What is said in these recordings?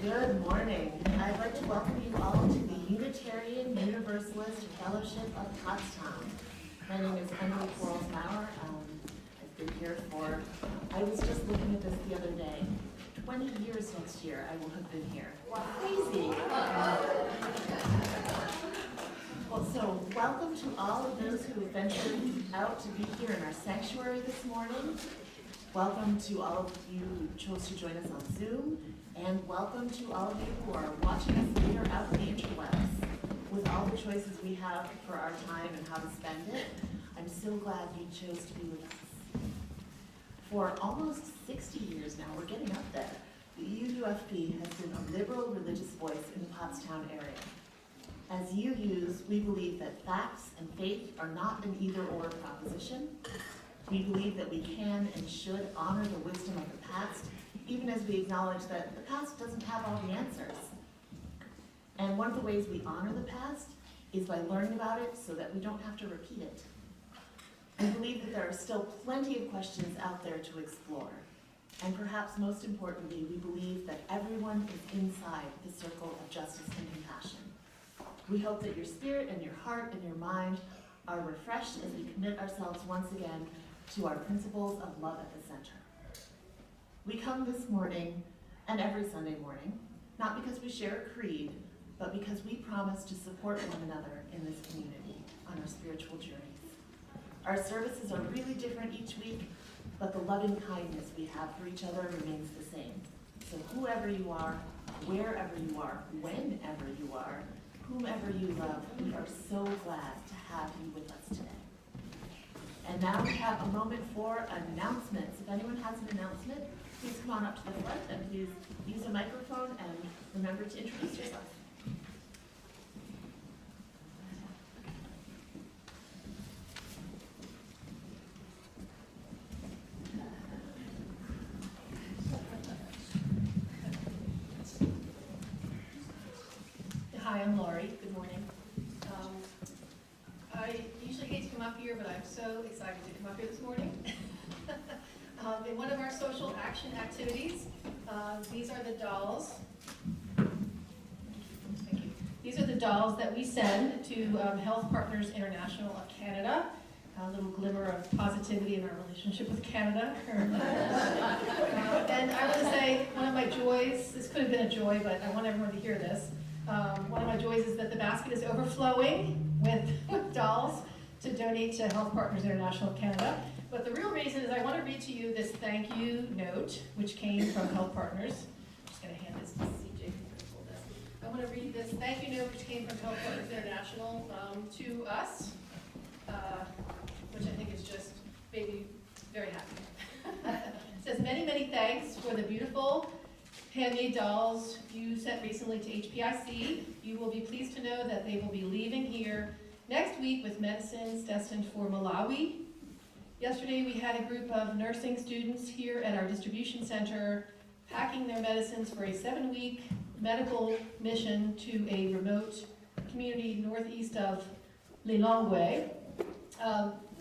Good morning. I'd like to welcome you all to the Unitarian Universalist Fellowship of Pottstown. My name is Emily Quarles-Maurer. I've been here for, I was just looking at this the other day, 20 years next year I will have been here. Crazy. Well, so welcome to all of those who have ventured out to be here in our sanctuary this morning. Welcome to all of you who chose to join us on Zoom, and welcome to all of you who are watching us later out in the interwebs. With all the choices we have for our time and how to spend it, I'm so glad you chose to be with us. For almost 60 years now, we're getting up there, the UUFP has been a liberal religious voice in the Pottstown area. As UUs, we believe that facts and faith are not an either-or proposition. We believe that we can and should honor the wisdom of the past, even as we acknowledge that the past doesn't have all the answers. And one of the ways we honor the past is by learning about it so that we don't have to repeat it. We believe that there are still plenty of questions out there to explore. And perhaps most importantly, we believe that everyone is inside the circle of justice and compassion. We hope that your spirit and your heart and your mind are refreshed as we commit ourselves once again to our principles of love at the center. We come this morning and every Sunday morning, not because we share a creed, but because we promise to support one another in this community on our spiritual journeys. Our services are really different each week, but the loving kindness we have for each other remains the same. So whoever you are, wherever you are, whenever you are, whomever you love, we are so glad to have you with us today. And now we have a moment for announcements. If anyone has an announcement, please come on up to the front and please use a microphone and remember to introduce yourself. Hi, I'm Laurie. Good morning. I usually hate to come up here, but I'm so excited to come up here this morning. In one of our social action activities, these are the dolls. Thank you. These are the dolls that we send to Health Partners International of Canada. A little glimmer of positivity in our relationship with Canada. And I want to say one of my joys, this could have been a joy, but I want everyone to hear this. One of my joys is that the basket is overflowing with dolls to donate to Health Partners International of Canada. But the real reason is I want to read to you this thank you note, which came from Health Partners. I'm just going to hand this to CJ. I want to read this thank you note, which came from Health Partners International to us, which I think is just made me very happy. It says, many, many thanks for the beautiful handmade dolls you sent recently to HPIC. You will be pleased to know that they will be leaving here next week with medicines destined for Malawi. Yesterday we had a group of nursing students here at our distribution center packing their medicines for a 7-week medical mission to a remote community northeast of Lilongwe.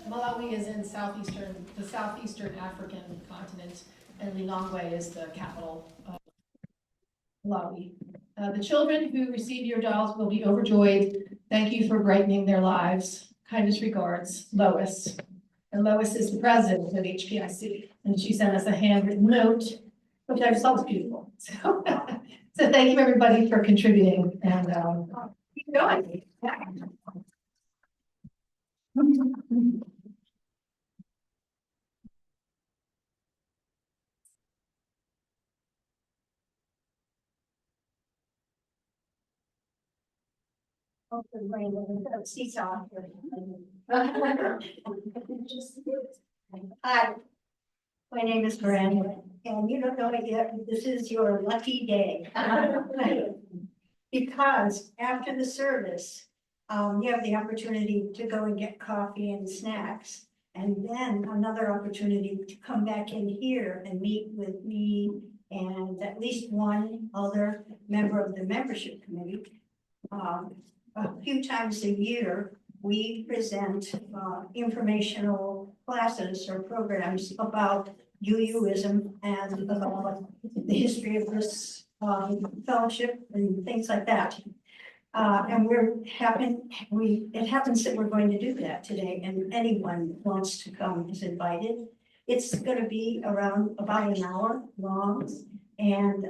Malawi is in the southeastern African continent, and Lilongwe is the capital of Malawi. The children who receive your dolls will be overjoyed. Thank you for brightening their lives. Kindest regards, Lois. And Lois is the president of HPIC, and she sent us a handwritten note, which I just thought was beautiful. So, so thank you everybody for contributing, and keep going. Hi, my name is Miranda, and you don't know it yet, but this is your lucky day. Because after the service, you have the opportunity to go and get coffee and snacks, and then another opportunity to come back in here and meet with me and at least one other member of the membership committee. A few times a year, we present informational classes or programs about UUism and about the history of this fellowship and things like that. And it happens that we're going to do that today, and anyone that wants to come is invited. It's gonna be around about an hour long, and,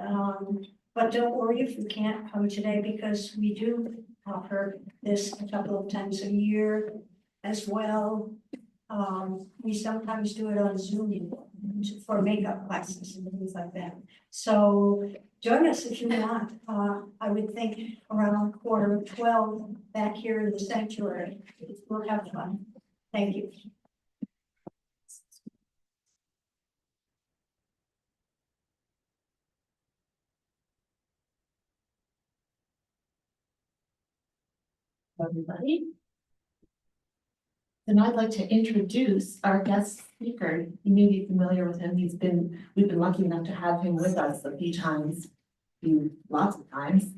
but don't worry if you can't come today, because we do offer this a couple of times a year as well. We sometimes do it on Zoom for makeup classes and things like that. So join us if you want. I would think around 11:45 back here in the sanctuary. We'll have fun. Thank you. Everybody. And I'd like to introduce our guest speaker. You may be familiar with him. We've been lucky enough to have him with us a few times, lots of times.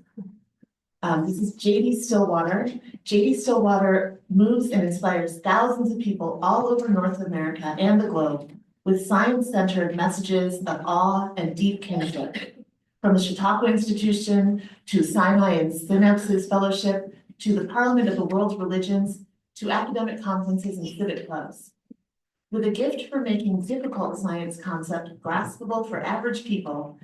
This is J.D. Stillwater. J.D. Stillwater moves and inspires thousands of people all over North America and the globe with science-centered messages of awe and deep kinship. From the Chautauqua Institution to Sinai and Synapses Fellowship to the Parliament of the World's Religions to academic conferences and civic clubs. With a gift for making difficult science concepts graspable for average people,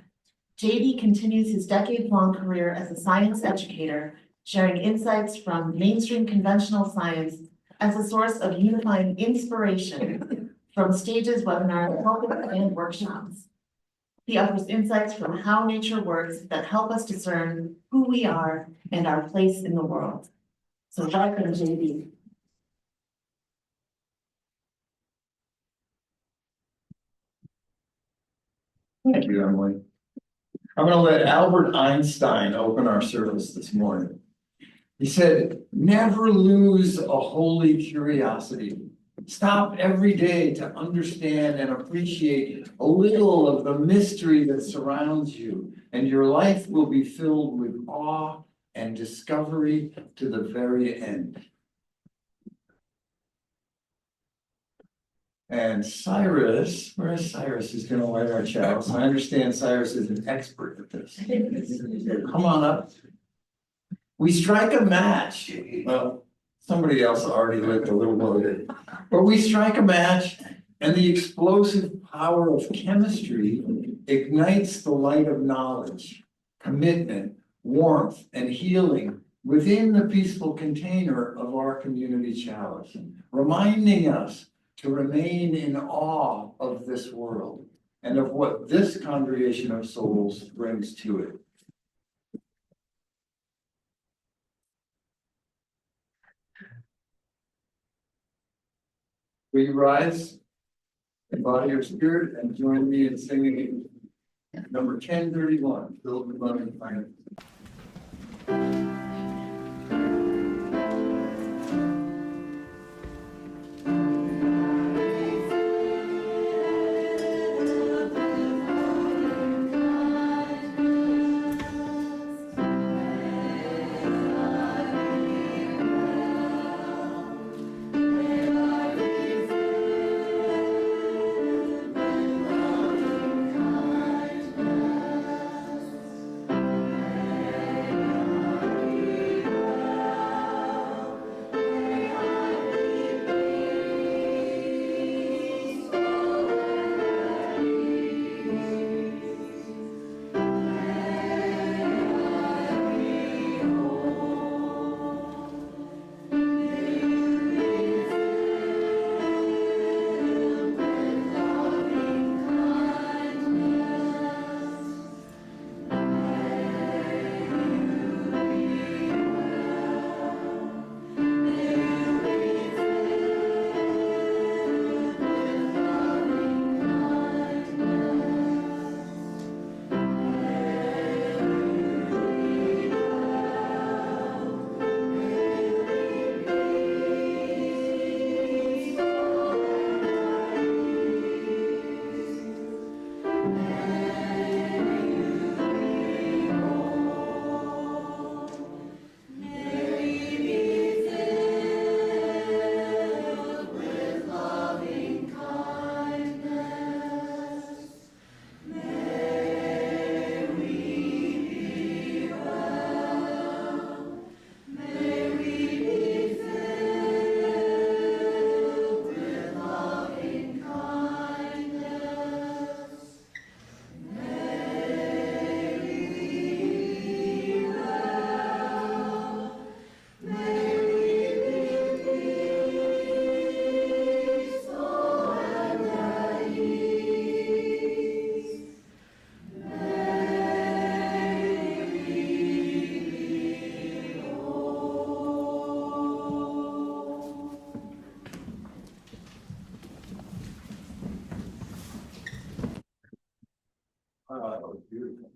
JD continues his decade-long career as a science educator, sharing insights from mainstream conventional science as a source of unifying inspiration from stages, webinars, pulpits, and workshops. He offers insights from how nature works that help us discern who we are and our place in the world. So welcome, JD. Thank you, Emily. I'm going to let Albert Einstein open our service this morning. He said, never lose a holy curiosity. Stop every day to understand and appreciate a little of the mystery that surrounds you, and your life will be filled with awe and discovery to the very end. And Cyrus, where is Cyrus? He's going to light our chalice. I understand Cyrus is an expert at this. Come on up. We strike a match. Well, somebody else already lit a little loaded. But we strike a match, and the explosive power of chemistry ignites the light of knowledge, commitment, warmth, and healing within the peaceful container of our community chalice, reminding us to remain in awe of this world and of what this congregation of souls brings to it. Will you rise, embody your spirit, and join me in singing number 1031, Build the Loving Planet. Oh, beautiful.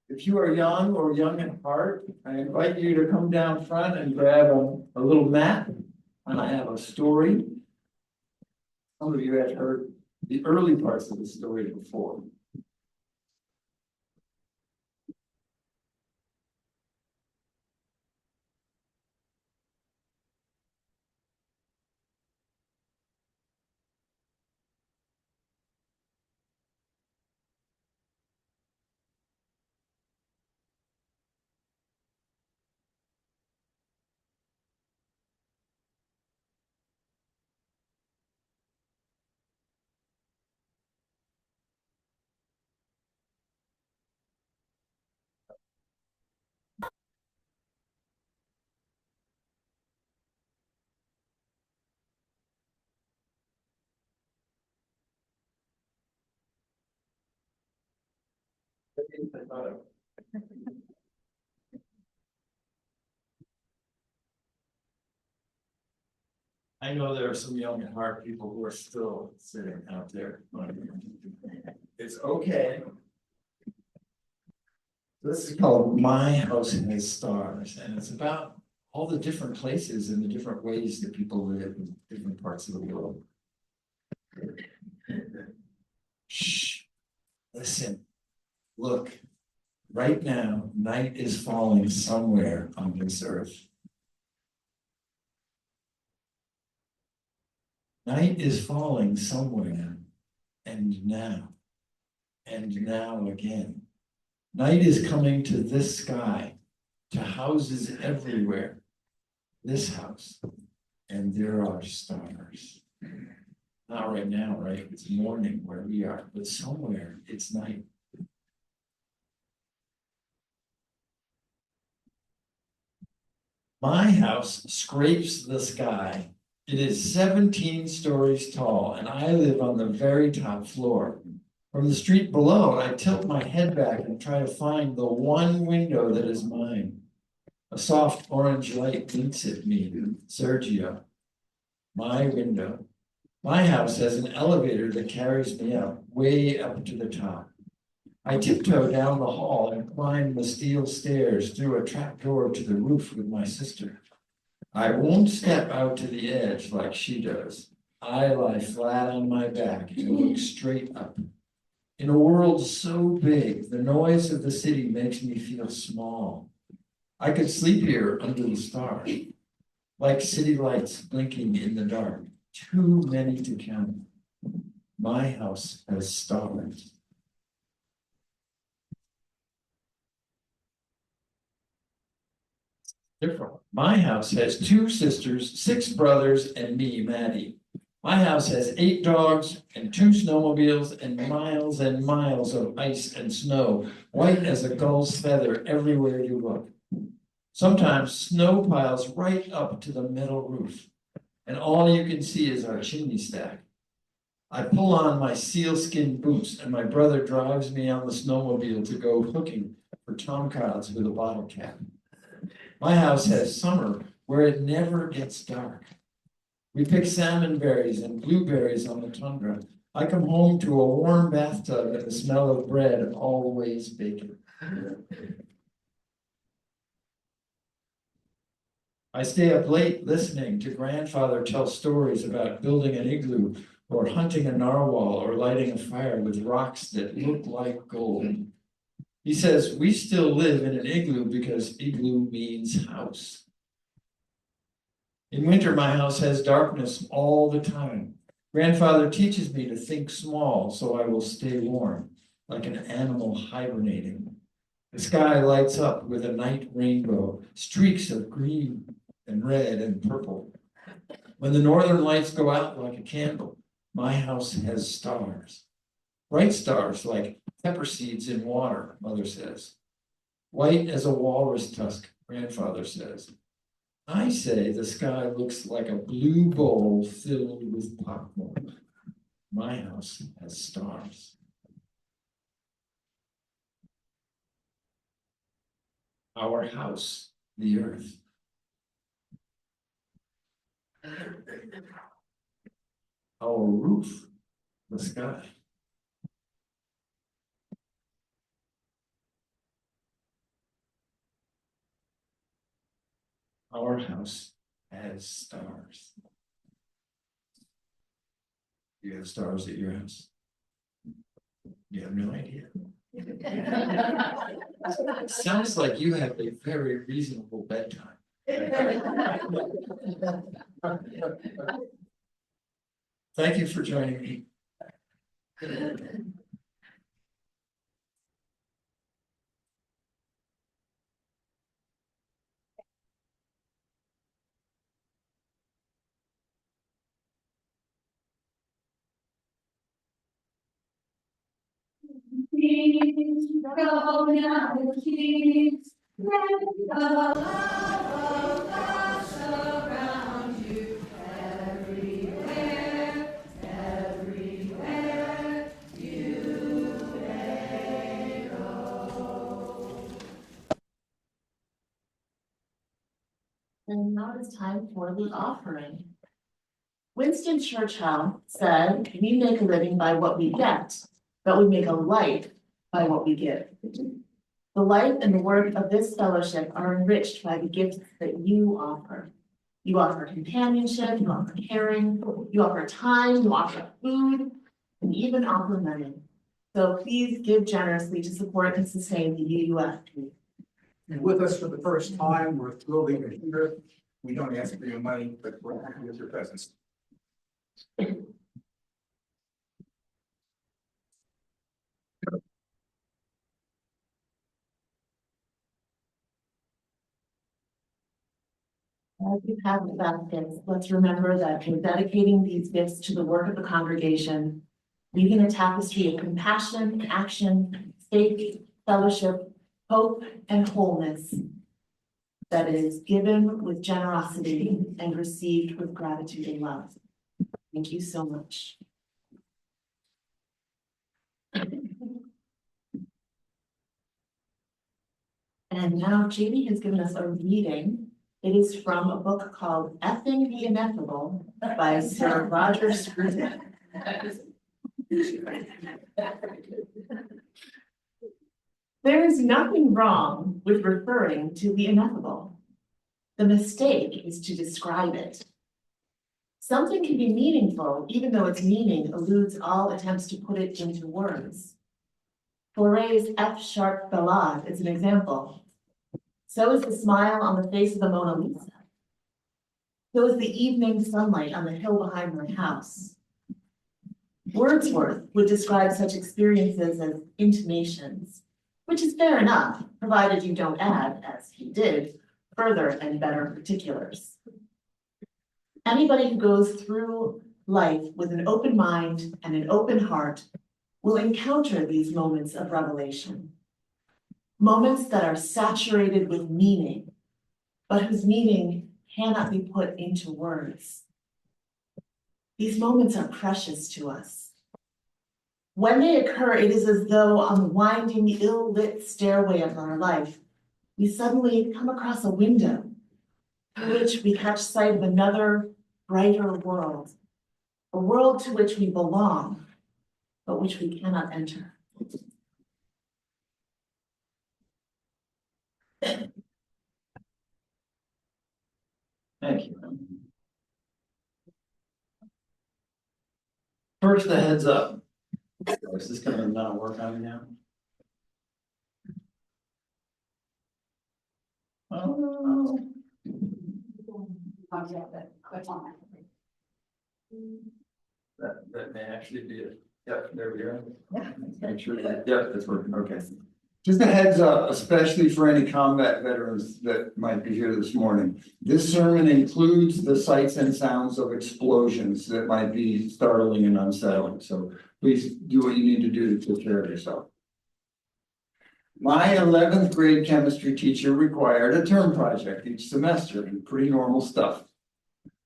If you are young or young at heart, I invite you to come down front and grab a little mat. And I have a story. Some of you have heard the early parts of the story before. I know there are some young at heart people who are still sitting out there. It's okay. This is called My House Has Stars, and it's about all the different places and the different ways that people live in different parts of the world. Shh, listen, look, right now, night is falling somewhere on this earth. Night is falling somewhere, and now again. Night is coming to this sky, to houses everywhere. This house, and there are stars. Not right now, right? It's morning where we are, but somewhere it's night. My house scrapes the sky. It is 17 stories tall, and I live on the very top floor. From the street below, I tilt my head back and try to find the one window that is mine. A soft orange light blinks at me. Sergio. My window. My house has an elevator that carries me up, way up to the top. I tiptoe down the hall and climb the steel stairs through a trapdoor to the roof with my sister. I won't step out to the edge like she does. I lie flat on my back and look straight up. In a world so big, the noise of the city makes me feel small. I could sleep here under the stars, like city lights blinking in the dark, too many to count. My house has stars. Different. My house has 2 sisters, 6 brothers, and me, Maddie. My house has 8 dogs and 2 snowmobiles and miles of ice and snow, white as a gull's feather everywhere you look. Sometimes snow piles right up to the metal roof, and all you can see is our chimney stack. I pull on my sealskin boots, and my brother drives me on the snowmobile to go hooking for tomcods with a bottle cap. My house has summer where it never gets dark. We pick salmon berries and blueberries on the tundra. I come home to a warm bathtub and the smell of bread, always baking. I stay up late listening to grandfather tell stories about building an igloo or hunting a narwhal or lighting a fire with rocks that look like gold. He says, we still live in an igloo because igloo means house. In winter, my house has darkness all the time. Grandfather teaches me to think small so I will stay warm, like an animal hibernating. The sky lights up with a night rainbow, streaks of green and red and purple. When the northern lights go out like a candle, my house has stars. Bright stars like pepper seeds in water, Mother says. White as a walrus tusk, Grandfather says. I say the sky looks like a blue bowl filled with popcorn. My house has stars. Our house, the earth. Our roof, the sky. Our house has stars. You have stars at your house? You have no idea. Sounds like you have a very reasonable bedtime. Thank you for joining me. Go now, kings, let the love of God surround you everywhere, everywhere you may go. And now it's time for the offering. Winston Churchill said, "We make a living by what we get, but we make a life by what we give." The life and the work of this fellowship are enriched by the gifts that you offer. You offer companionship, you offer caring, you offer time, you offer food, and even offer money. So please give generously to support and sustain the UUF community. And with us for the first time, we're thrilled that you're here. We don't ask for your money, but we're happy with your presence. As you have the baskets, let's remember that we're dedicating these gifts to the work of the congregation, leaving a tapestry of compassion, action, faith, fellowship, hope, and wholeness that is given with generosity and received with gratitude and love. Thank you so much. And now Jamie has given us a reading. It is from a book called Effing the Ineffable by Sir Roger Scruton. There is nothing wrong with referring to the ineffable. The mistake is to describe it. Something can be meaningful even though its meaning eludes all attempts to put it into words. Fauré's F-sharp ballade is an example. So is the smile on the face of the Mona Lisa. So is the evening sunlight on the hill behind my house. Wordsworth would describe such experiences as intimations, which is fair enough, provided you don't add, as he did, further and better particulars. Anybody who goes through life with an open mind and an open heart will encounter these moments of revelation. Moments that are saturated with meaning, but whose meaning cannot be put into words. These moments are precious to us. When they occur, it is as though on the winding, ill-lit stairway of our life, we suddenly come across a window through which we catch sight of another, brighter world, a world to which we belong, but which we cannot enter. Thank you. First, a heads up. Is this gonna not work on me now? Oh. That may actually be it. Yep, there we go. Yeah. Make sure that, yep, that's working, okay. Just a heads up, especially for any combat veterans that might be here this morning. This sermon includes the sights and sounds of explosions that might be startling and unsettling. So please do what you need to do to take care of yourself. My 11th grade chemistry teacher required a term project each semester, and pretty normal stuff.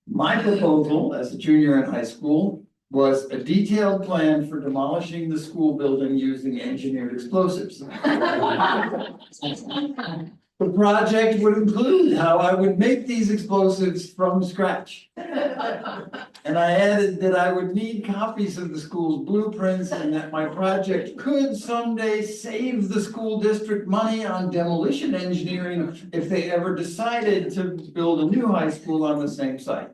My proposal as a junior in high school was a detailed plan for demolishing the school building using engineered explosives. The project would include how I would make these explosives from scratch. And I added that I would need copies of the school's blueprints and that my project could someday save the school district money on demolition engineering if they ever decided to build a new high school on the same site.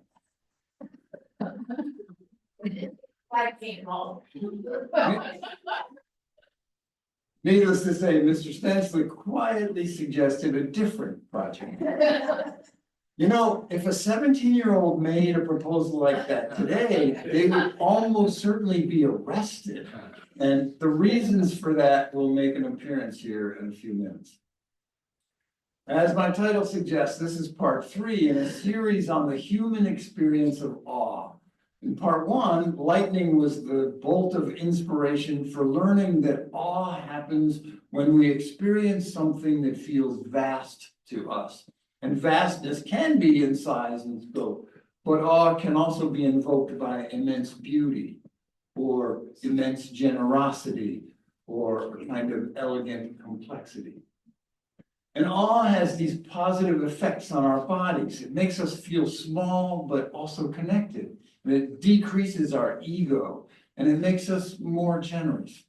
Like people. Needless to say, Mr. Stensler quietly suggested a different project. You know, if a 17-year-old made a proposal like that today, they would almost certainly be arrested. And the reasons for that will make an appearance here in a few minutes. As my title suggests, this is part 3 in a series on the human experience of awe. In part 1, lightning was the bolt of inspiration for learning that awe happens when we experience something that feels vast to us. And vastness can be in size and scope, but awe can also be invoked by immense beauty or immense generosity or a kind of elegant complexity. And awe has these positive effects on our bodies. It makes us feel small, but also connected. And it decreases our ego, and it makes us more generous.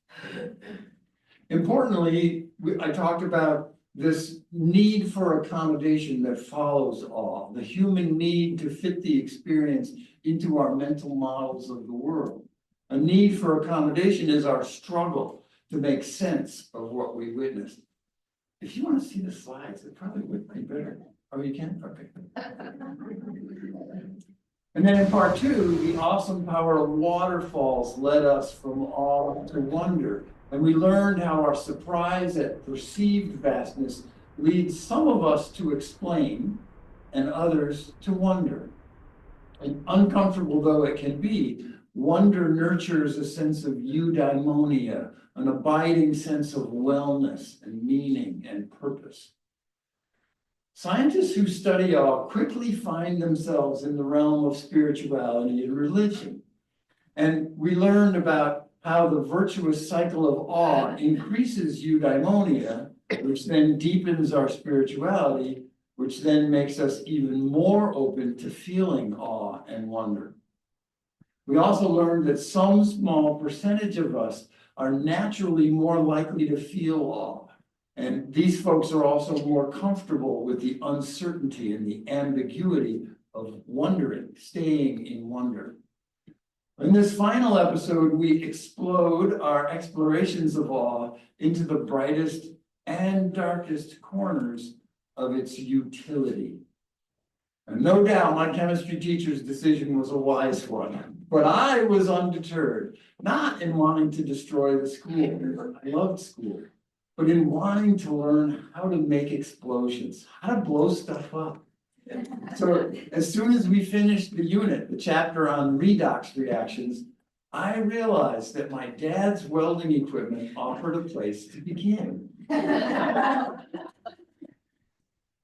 Importantly, I talked about this need for accommodation that follows awe, the human need to fit the experience into our mental models of the world. A need for accommodation is our struggle to make sense of what we witnessed. If you want to see the slides, it probably would be better. Oh, you can? Okay. And then in part 2, the awesome power of waterfalls led us from awe to wonder. And we learned how our surprise at perceived vastness leads some of us to explain and others to wonder. And uncomfortable though it can be, wonder nurtures a sense of eudaimonia, an abiding sense of wellness and meaning and purpose. Scientists who study awe quickly find themselves in the realm of spirituality and religion. And we learned about how the virtuous cycle of awe increases eudaimonia, which then deepens our spirituality, which then makes us even more open to feeling awe and wonder. We also learned that some small percentage of us are naturally more likely to feel awe. And these folks are also more comfortable with the uncertainty and the ambiguity of wondering, staying in wonder. In this final episode, we explode our explorations of awe into the brightest and darkest corners of its utility. And no doubt my chemistry teacher's decision was a wise one, but I was undeterred, not in wanting to destroy the school. I loved school. But in wanting to learn how to make explosions, how to blow stuff up. So as soon as we finished the unit, the chapter on redox reactions, I realized that my dad's welding equipment offered a place to begin. Mr.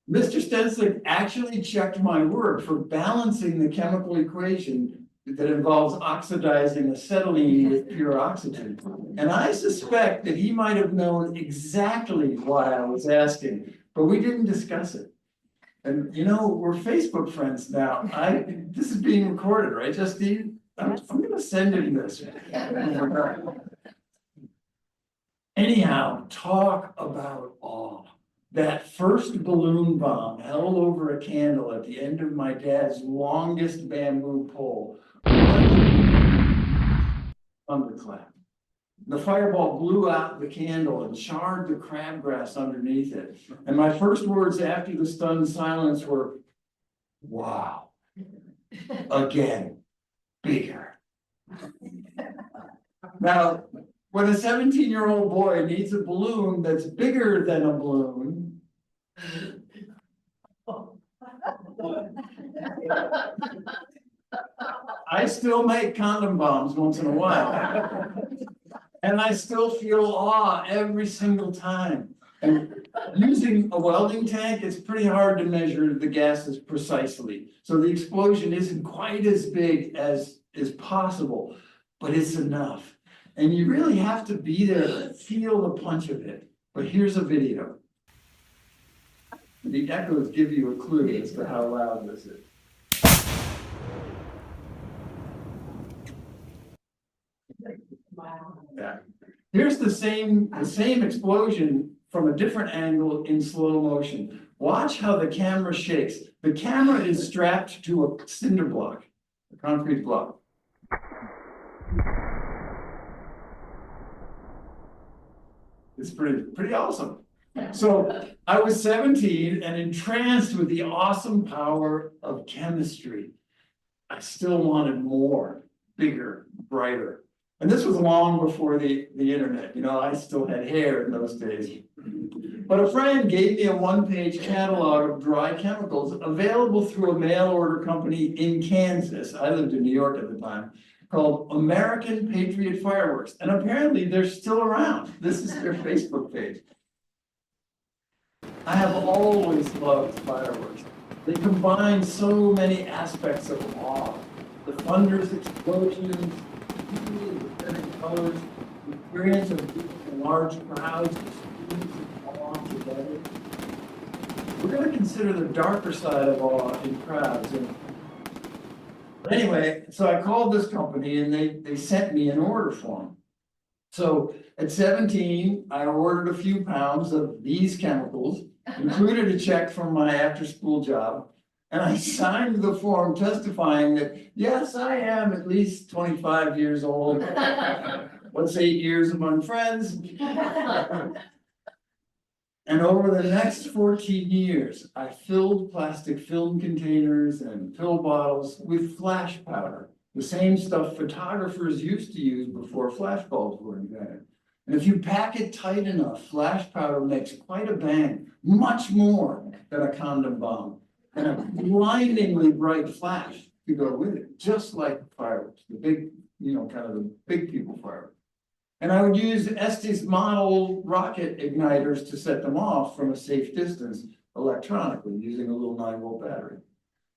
Stensler actually checked my work for balancing the chemical equation that involves oxidizing acetylene with pure oxygen. And I suspect that he might have known exactly why I was asking, but we didn't discuss it. And you know, we're Facebook friends now. This is being recorded, right, Justine? I'm gonna send him this. Anyhow, talk about awe. That first balloon bomb held over a candle at the end of my dad's longest bamboo pole. Thunderclap. The fireball blew out the candle and charred the crabgrass underneath it. And my first words after the stunned silence were, wow. Again, bigger. Now, when a 17-year-old boy needs a balloon that's bigger than a balloon, I still make condom bombs once in a while. And I still feel awe every single time. And using a welding tank, it's pretty hard to measure the gases precisely. So the explosion isn't quite as big as is possible, but it's enough. And you really have to be there to feel the punch of it. But here's a video. The echoes give you a clue as to how loud this is. Wow. Yeah. Here's the same explosion from a different angle in slow motion. Watch how the camera shakes. The camera is strapped to a cinder block, a concrete block. It's pretty awesome. So I was 17 and entranced with the awesome power of chemistry. I still wanted more, bigger, brighter. And this was long before the internet. You know, I still had hair in those days. But a friend gave me a one-page catalog of dry chemicals available through a mail order company in Kansas. I lived in New York at the time, called American Patriot Fireworks. And apparently they're still around. This is their Facebook page. I have always loved fireworks. They combine so many aspects of awe. The thunderous explosions, the vivid colors, the experience of large crowds, the streams of awe together. We're going to consider the darker side of awe in crowds. But anyway, so I called this company and they sent me an order form. So at 17, I ordered a few pounds of these chemicals, included a check from my after-school job, and I signed the form testifying that, yes, I am at least 25 years old. What's 8 years among friends? And over the next 14 years, I filled plastic film containers and pill bottles with flash powder, the same stuff photographers used to use before flash bulbs were invented. And if you pack it tight enough, flash powder makes quite a bang, much more than a condom bomb, and a blindingly bright flash to go with it, just like fireworks, the big, kind of the big people fireworks. And I would use Estes model rocket igniters to set them off from a safe distance electronically using a little 9-volt battery.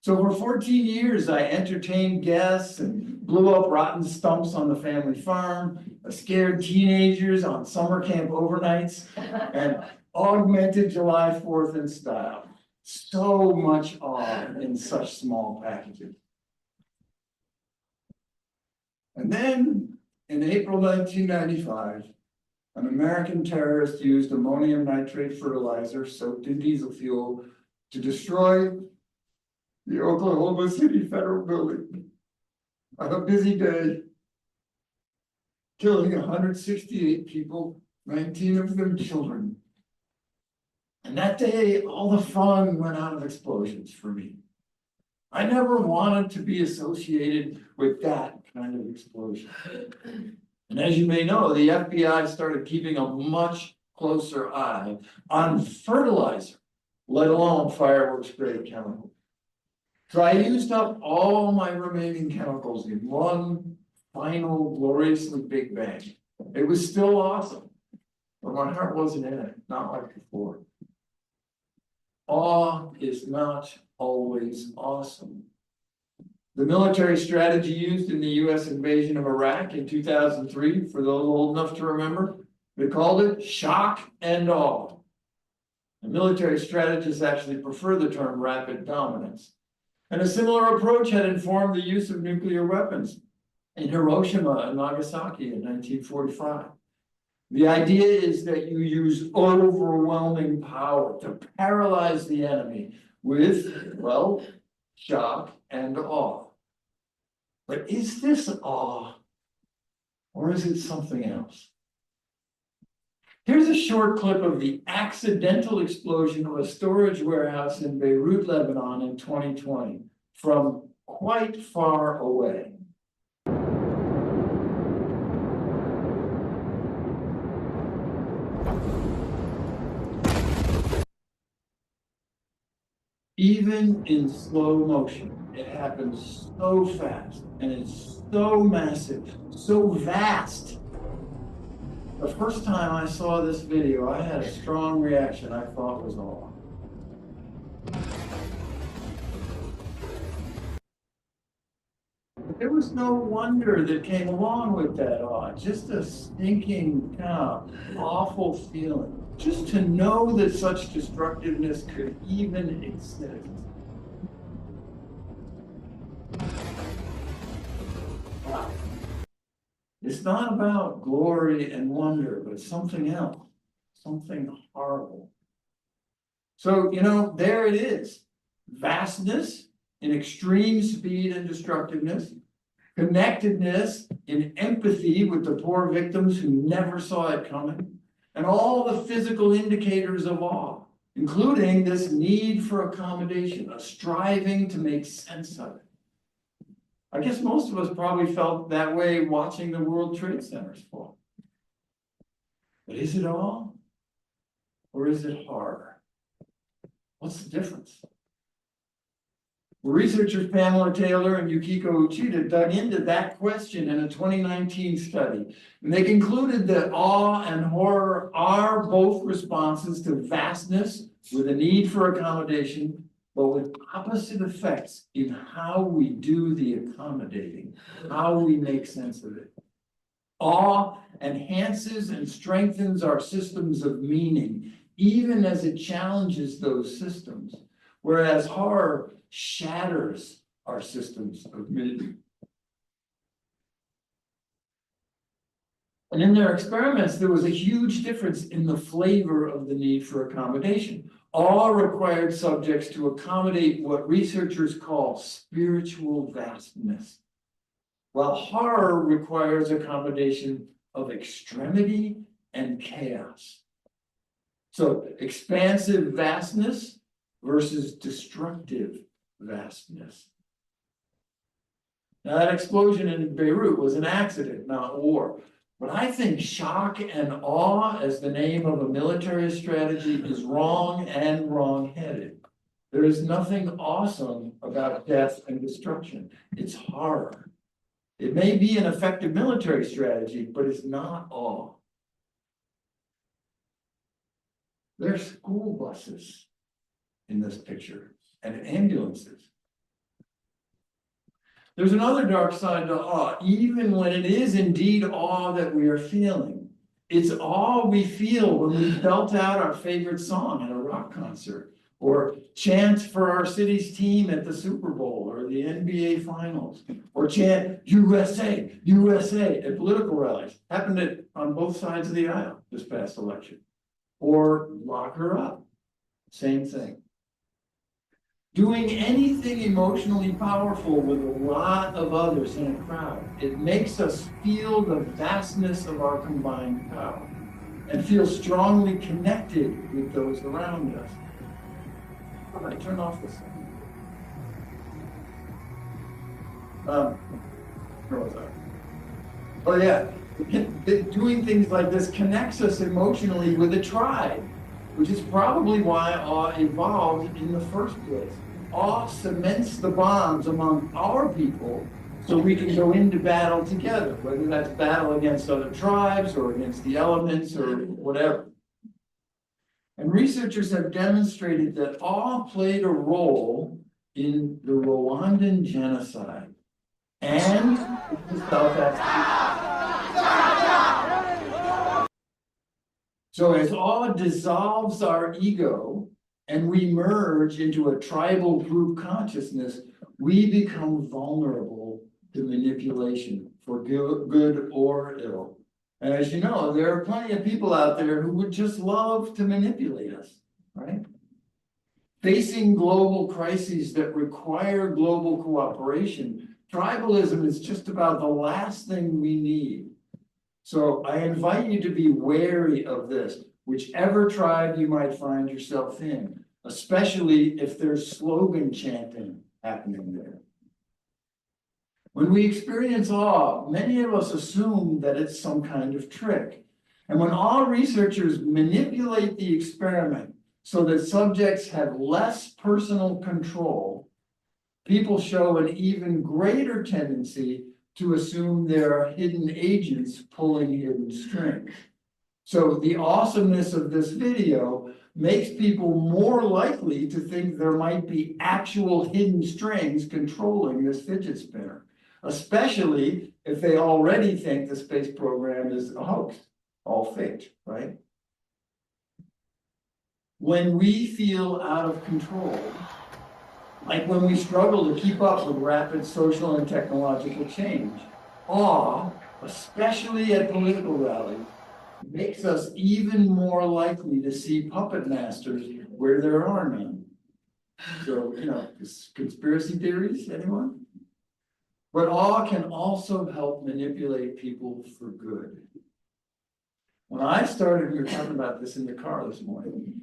So for 14 years, I entertained guests and blew up rotten stumps on the family farm, scared teenagers on summer camp overnights, and augmented July 4th in style. So much awe in such small packages. And then in April 1995, an American terrorist used ammonium nitrate fertilizer soaked in diesel fuel to destroy the Oklahoma City Federal Building on a busy day, killing 168 people, 19 of them children. And that day, all the fun went out of explosions for me. I never wanted to be associated with that kind of explosion. And as you may know, the FBI started keeping a much closer eye on fertilizer, let alone fireworks grade chemicals. So I used up all my remaining chemicals in one final gloriously big bang. It was still awesome, but my heart wasn't in it, not like before. Awe is not always awesome. The military strategy used in the US invasion of Iraq in 2003, for those old enough to remember, they called it shock and awe. The military strategists actually prefer the term rapid dominance. And a similar approach had informed the use of nuclear weapons in Hiroshima and Nagasaki in 1945. The idea is that you use overwhelming power to paralyze the enemy with, well, shock and awe. But is this awe, or is it something else? Here's a short clip of the accidental explosion of a storage warehouse in Beirut, Lebanon in 2020, from quite far away. Even in slow motion, it happens so fast, and it's so massive, so vast. The first time I saw this video, I had a strong reaction I thought was awe. There was no wonder that came along with that awe, just a stinking kind of awful feeling. Just to know that such destructiveness could even exist. Wow. It's not about glory and wonder, but something else, something horrible. So, there it is. Vastness in extreme speed and destructiveness, connectedness in empathy with the poor victims who never saw it coming, and all the physical indicators of awe, including this need for accommodation, a striving to make sense of it. I guess most of us probably felt that way watching the World Trade Centers fall. But is it all? Or is it horror? What's the difference? Well, researchers Pamela Taylor and Yukiko Uchida dug into that question in a 2019 study. And they concluded that awe and horror are both responses to vastness with a need for accommodation, but with opposite effects in how we do the accommodating, how we make sense of it. Awe enhances and strengthens our systems of meaning, even as it challenges those systems, whereas horror shatters our systems of meaning. And in their experiments, there was a huge difference in the flavor of the need for accommodation. All required subjects to accommodate what researchers call spiritual vastness, while horror requires accommodation of extremity and chaos. So expansive vastness versus destructive vastness. Now, that explosion in Beirut was an accident, not war. But I think shock and awe as the name of a military strategy is wrong and wrong-headed. There is nothing awesome about death and destruction. It's horror. It may be an effective military strategy, but it's not awe. There are school buses in this picture and ambulances. There's another dark side to awe, even when it is indeed awe that we are feeling. It's awe we feel when we belt out our favorite song at a rock concert, or chant for our city's team at the Super Bowl or the NBA Finals, or chant USA, USA at political rallies. Happened on both sides of the aisle this past election. Or lock her up, same thing. Doing anything emotionally powerful with a lot of others in a crowd, it makes us feel the vastness of our combined power and feel strongly connected with those around us. All right, turn off this thing. Where was I? Oh yeah, doing things like this connects us emotionally with a tribe, which is probably why awe evolved in the first place. Awe cements the bonds among our people so we can go into battle together, whether that's battle against other tribes or against the elements or whatever. And researchers have demonstrated that awe played a role in the Rwandan genocide and the South African. So as awe dissolves our ego and we merge into a tribal group consciousness, we become vulnerable to manipulation for good or ill. And as you know, there are plenty of people out there who would just love to manipulate us, right? Facing global crises that require global cooperation, tribalism is just about the last thing we need. So I invite you to be wary of this, whichever tribe you might find yourself in, especially if there's slogan chanting happening there. When we experience awe, many of us assume that it's some kind of trick. And when awe researchers manipulate the experiment so that subjects have less personal control, people show an even greater tendency to assume there are hidden agents pulling hidden strings. So the awesomeness of this video makes people more likely to think there might be actual hidden strings controlling this fidget spinner, especially if they already think the space program is a hoax, all faked, right? When we feel out of control, like when we struggle to keep up with rapid social and technological change, awe, especially at political rallies, makes us even more likely to see puppet masters where there are none. So, conspiracy theories, anyone? But awe can also help manipulate people for good. When I started, we were talking about this in the car this morning.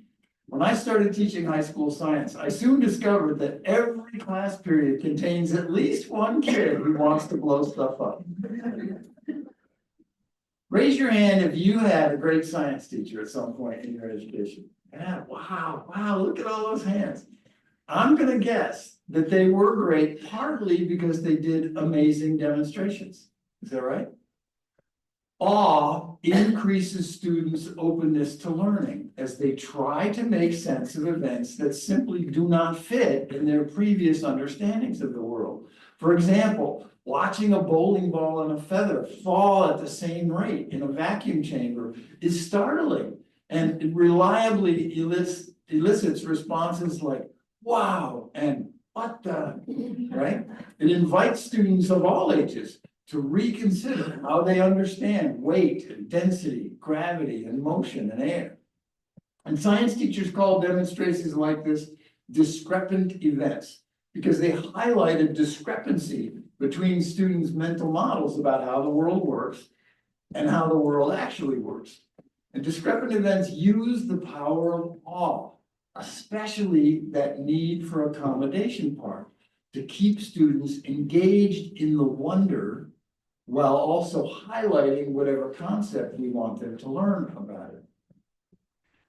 When I started teaching high school science, I soon discovered that every class period contains at least one kid who wants to blow stuff up. Raise your hand if you had a great science teacher at some point in your education. Yeah, wow, look at all those hands. I'm gonna guess that they were great partly because they did amazing demonstrations. Is that right? Awe increases students' openness to learning as they try to make sense of events that simply do not fit in their previous understandings of the world. For example, watching a bowling ball and a feather fall at the same rate in a vacuum chamber is startling, and it reliably elicits responses like, wow, and what the, right? It invites students of all ages to reconsider how they understand weight and density, gravity and motion and air. And science teachers call demonstrations like this discrepant events because they highlight a discrepancy between students' mental models about how the world works and how the world actually works. And discrepant events use the power of awe, especially that need for accommodation part, to keep students engaged in the wonder while also highlighting whatever concept we want them to learn about it.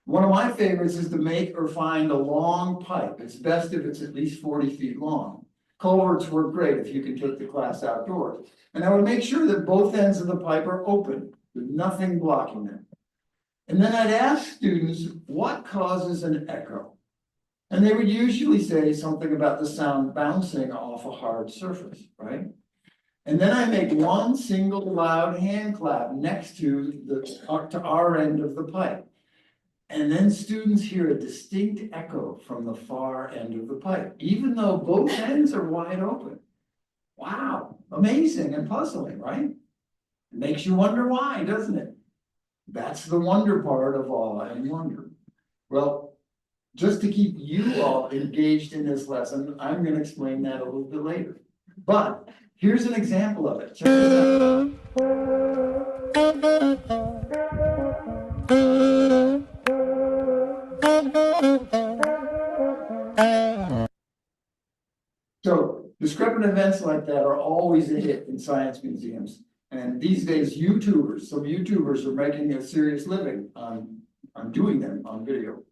One of my favorites is to make or find a long pipe. It's best if it's at least 40 feet long. Culverts work great if you can take the class outdoors. And I would make sure that both ends of the pipe are open with nothing blocking them. And then I'd ask students what causes an echo. And they would usually say something about the sound bouncing off a hard surface, right? And then I make one single loud hand clap next to our end of the pipe. And then students hear a distinct echo from the far end of the pipe, even though both ends are wide open. Wow, amazing and puzzling, right? It makes you wonder why, doesn't it? That's the wonder part of awe and wonder. Well, just to keep you all engaged in this lesson, I'm going to explain that a little bit later. But here's an example of it. Check this out. So discrepant events like that are always a hit in science museums. And these days, some YouTubers are making a serious living on doing them on video.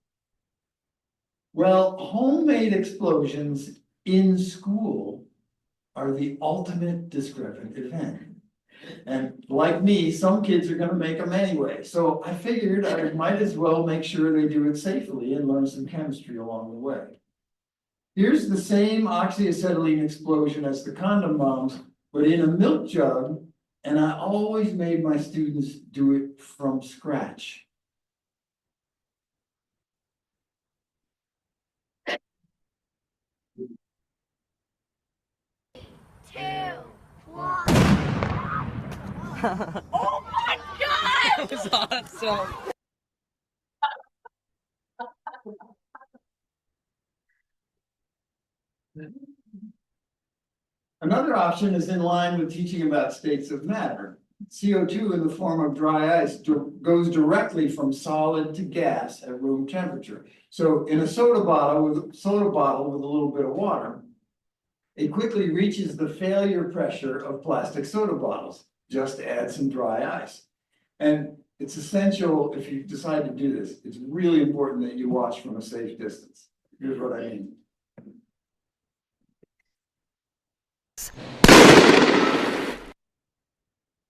Well, homemade explosions in school are the ultimate discrepant event. And like me, some kids are going to make them anyway. So I figured I might as well make sure they do it safely and learn some chemistry along the way. Here's the same oxyacetylene explosion as the condom bombs, but in a milk jug, and I always made my students do it from scratch. Oh my God! That was awesome. Another option is in line with teaching about states of matter. CO2 in the form of dry ice goes directly from solid to gas at room temperature. So in a soda bottle with a little bit of water, it quickly reaches the failure pressure of plastic soda bottles. Just add some dry ice. And it's essential if you decide to do this, it's really important that you watch from a safe distance. Here's what I mean.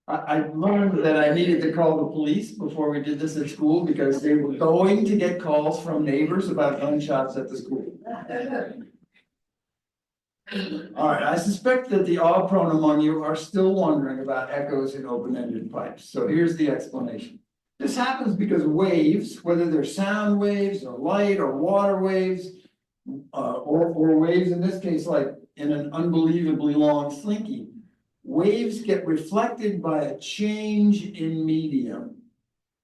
I learned that I needed to call the police before we did this at school because they were going to get calls from neighbors about gunshots at the school. All right, I suspect that the awe-prone among you are still wondering about echoes in open-ended pipes. So here's the explanation. This happens because waves, whether they're sound waves or light or water waves, or waves in this case, like in an unbelievably long slinky, waves get reflected by a change in medium.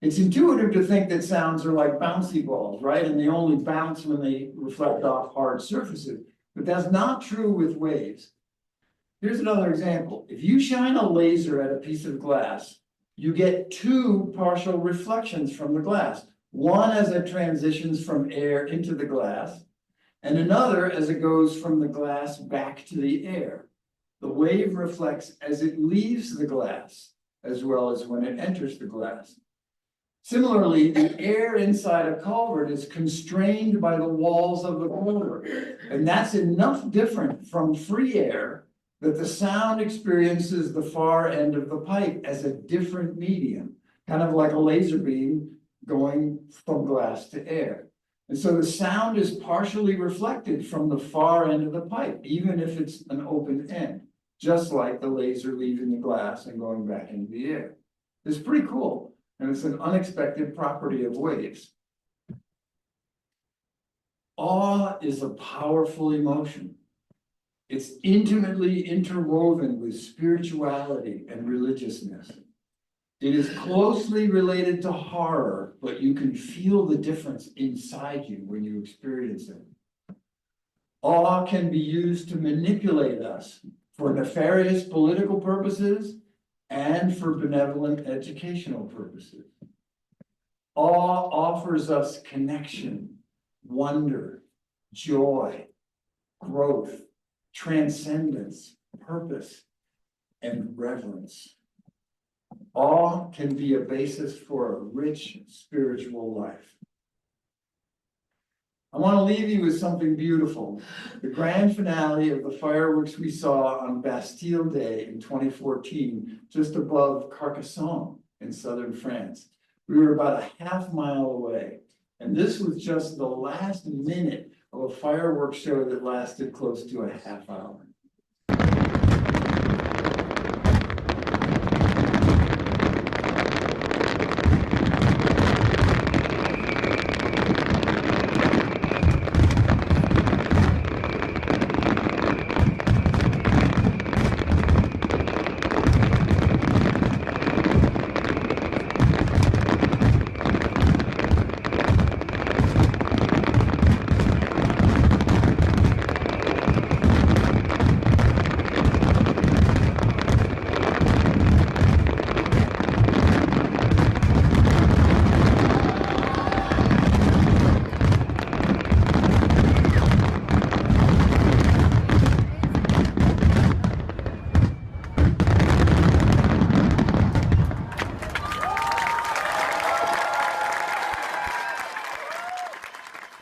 It's intuitive to think that sounds are like bouncy balls, right? And they only bounce when they reflect off hard surfaces. But that's not true with waves. Here's another example. If you shine a laser at a piece of glass, you get two partial reflections from the glass. One as it transitions from air into the glass, and another as it goes from the glass back to the air. The wave reflects as it leaves the glass, as well as when it enters the glass. Similarly, the air inside a culvert is constrained by the walls of the culvert, and that's enough different from free air that the sound experiences the far end of the pipe as a different medium, kind of like a laser beam going from glass to air. And so the sound is partially reflected from the far end of the pipe, even if it's an open end, just like the laser leaving the glass and going back into the air. It's pretty cool. And it's an unexpected property of waves. Awe is a powerful emotion. It's intimately interwoven with spirituality and religiousness. It is closely related to horror, but you can feel the difference inside you when you experience it. Awe can be used to manipulate us for nefarious political purposes and for benevolent educational purposes. Awe offers us connection, wonder, joy, growth, transcendence, purpose, and reverence. Awe can be a basis for a rich spiritual life. I want to leave you with something beautiful. The grand finale of the fireworks we saw on Bastille Day in 2014, just above Carcassonne in southern France. We were about a half mile away, and this was just the last minute of a fireworks show that lasted close to a half hour.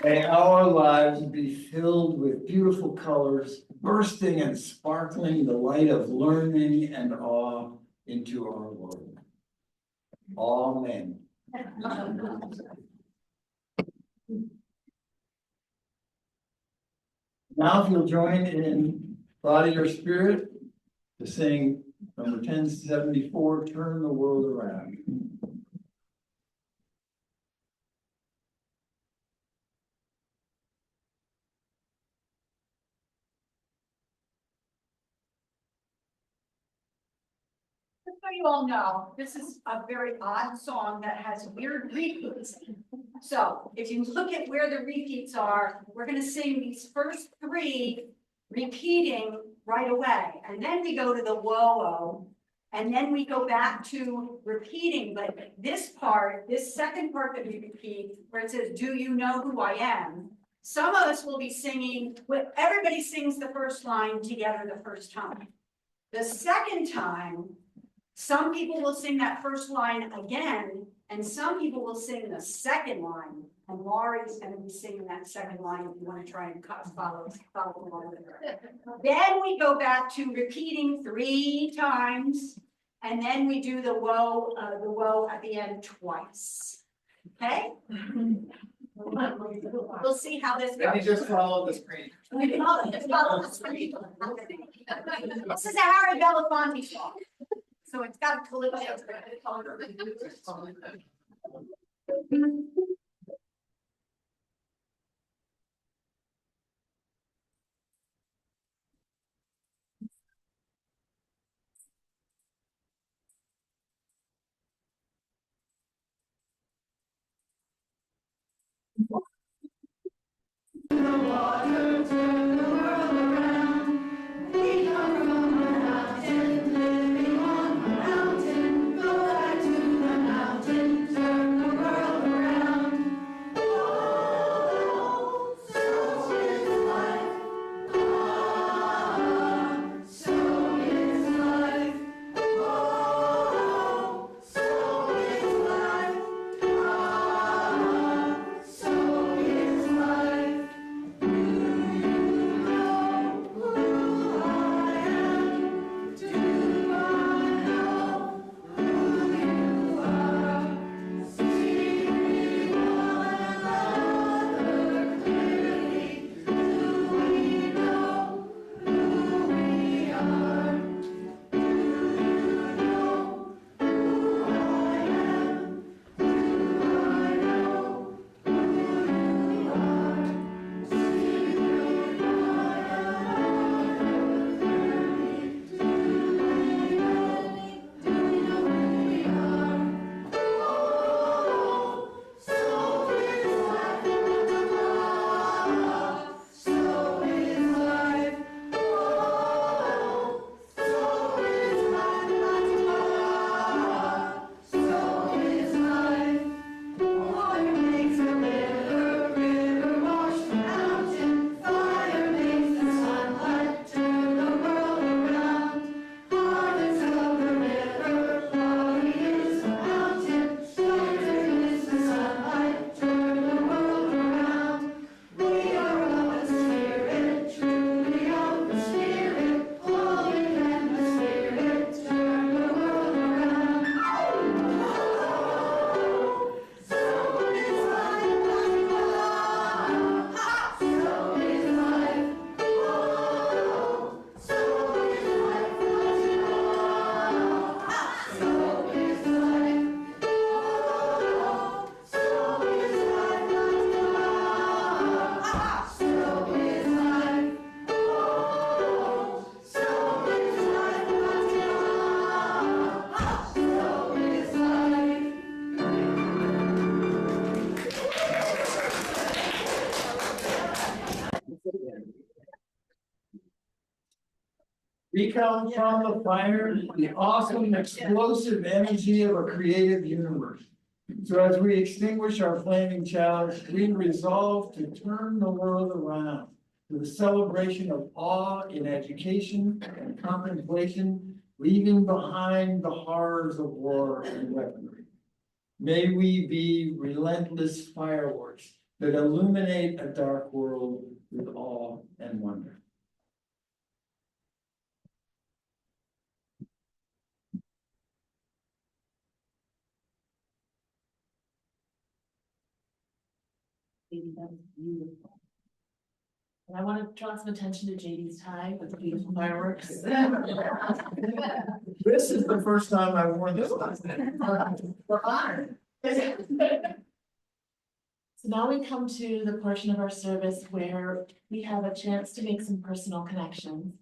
May our lives be filled with beautiful colors, bursting and sparkling the light of learning and awe into our world. Amen. Now, if you'll join in body or spirit to sing number 1074, Turn the World Around. Just so you all know, this is a very odd song that has weird repeats. So if you look at where the repeats are, we're gonna sing these first three repeating right away. And then we go to the whoa-oh, and then we go back to repeating. But this part, this second part that we repeat, where it says, do you know who I am? Some of us will be singing, everybody sings the first line together the first time. The second time, some people will sing that first line again, and some people will sing the second line. And Laurie's going to be singing that second line if you want to try and follow along with her. Then we go back to repeating 3 times, and then we do the whoa at the end twice. Okay? We'll see how this Let me goes. just follow the screen. This is a Harry Belafonte song, so it's got a calypso. We come from the fire, the awesome explosive energy of a creative universe. So as we extinguish our flaming chalice, we resolve to turn the world around to the celebration of awe in education and contemplation, leaving behind the horrors of war and weaponry. May we be relentless fireworks that illuminate a dark world with awe and wonder. Baby, that was beautiful. And I want to draw some attention to JD's tie with the beautiful fireworks. This is the first time I wore this. We're honored. So now we come to the portion of our service where we have a chance to make some personal connections.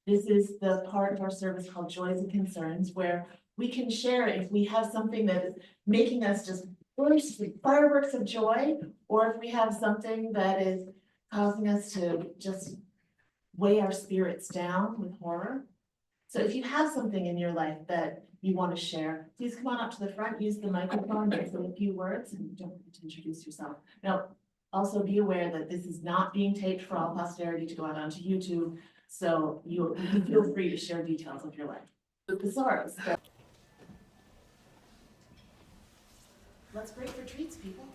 This is the part of our service called Joys and Concerns, where we can share if we have something that is making us just burst with fireworks of joy, or if we have something that is causing us to just weigh our spirits down with horror. So if you have something in your life that you want to share, please come on up to the front, use the microphone, and say a few words, and don't forget to introduce yourself. Now, also be aware that this is not being taped for all posterity to go out onto YouTube, so you can feel free to share details of your life. The thesaurus. Let's break for treats, people.